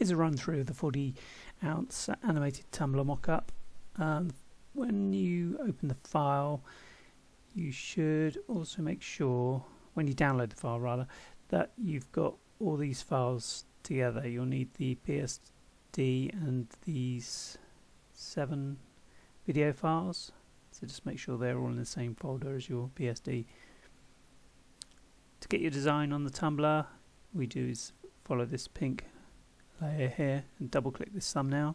Here's a run through of the 40-ounce animated tumbler mock-up. When you open the file, you should also make sure, when you download the file rather, that you've got all these files together. You'll need the PSD and these 7 video files, so just make sure they're all in the same folder as your PSD. To get your design on the tumbler, we do is follow this pink layer here and double click this thumbnail,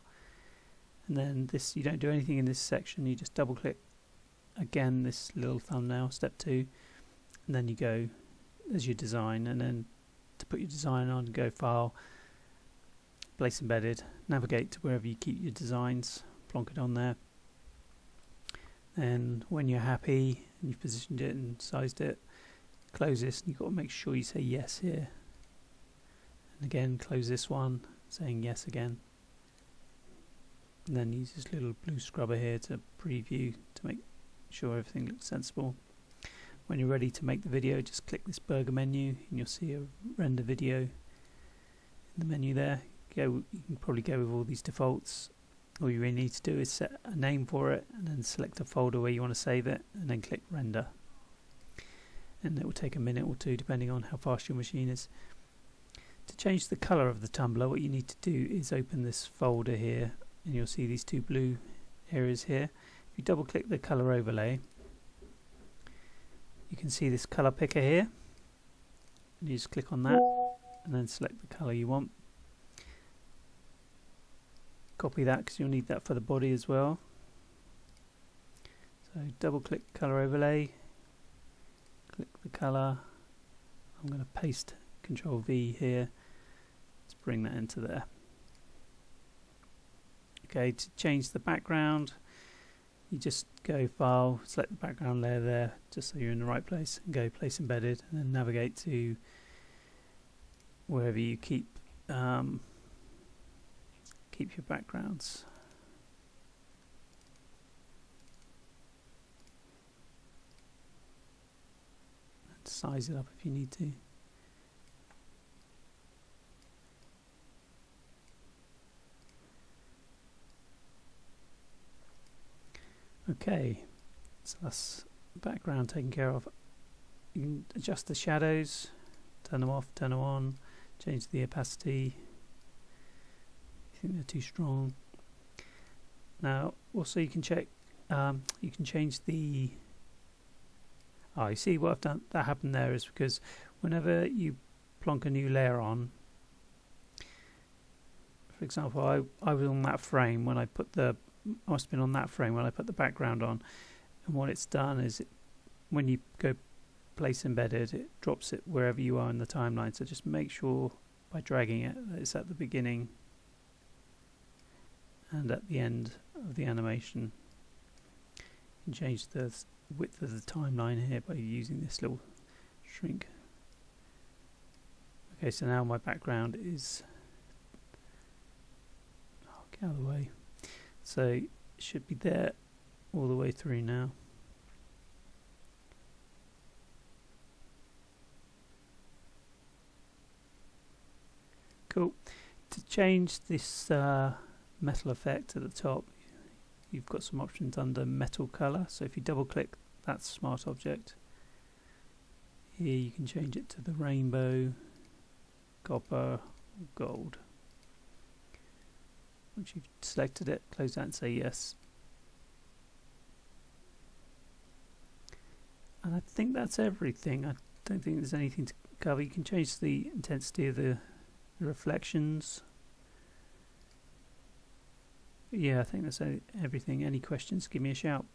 and then this, you don't do anything in this section, you just double click again this little thumbnail, step 2, and then you go as your design, and then to put your design on, go File, Place Embedded, navigate to wherever you keep your designs, plonk it on there. And when you're happy and you've positioned it and sized it, close this, and you've got to make sure you say yes here. And again, close this one, saying yes again. And then use this little blue scrubber here to preview to make sure everything looks sensible. When you're ready to make the video, just click this burger menu and you'll see a render video in the menu there. You can probably go with all these defaults. All you really need to do is set a name for it and then select a folder where you want to save it and then click render. And it will take a minute or two depending on how fast your machine is. To change the colour of the tumbler, what you need to do is open this folder here and you'll see these 2 blue areas here. If you double click the colour overlay, you can see this colour picker here, and you just click on that and then select the colour you want. Copy that because you'll need that for the body as well. So double click colour overlay, click the colour. I'm going to paste Control V here. Let's bring that into there. Okay, to change the background, you just go File, select the background layer there, just so you're in the right place, and go Place Embedded, and then navigate to wherever you keep your backgrounds. And size it up if you need to. Okay, so that's the background taken care of. You can adjust the shadows, turn them off, turn them on, change the opacity if you think they're too strong. Now also you can check, you can change the, you see what I've done, that happened there is because whenever you plonk a new layer on, for example I was on that frame when I put the, I must have been on that frame when I put the background on, and what it's done is when you go Place Embedded, it drops it wherever you are in the timeline, so just make sure by dragging it that it's at the beginning and at the end of the animation. You can change the width of the timeline here by using this little shrink. Okay, so now my background is, get out of the way. So it should be there all the way through now. Cool. To change this metal effect at the top, you've got some options under metal color. So if you double click that smart object, here you can change it to the rainbow, copper, gold. Once you've selected it, close that and say yes. And I think that's everything. I don't think there's anything to cover. You can change the intensity of the reflections. Yeah, I think that's everything. Any questions, give me a shout.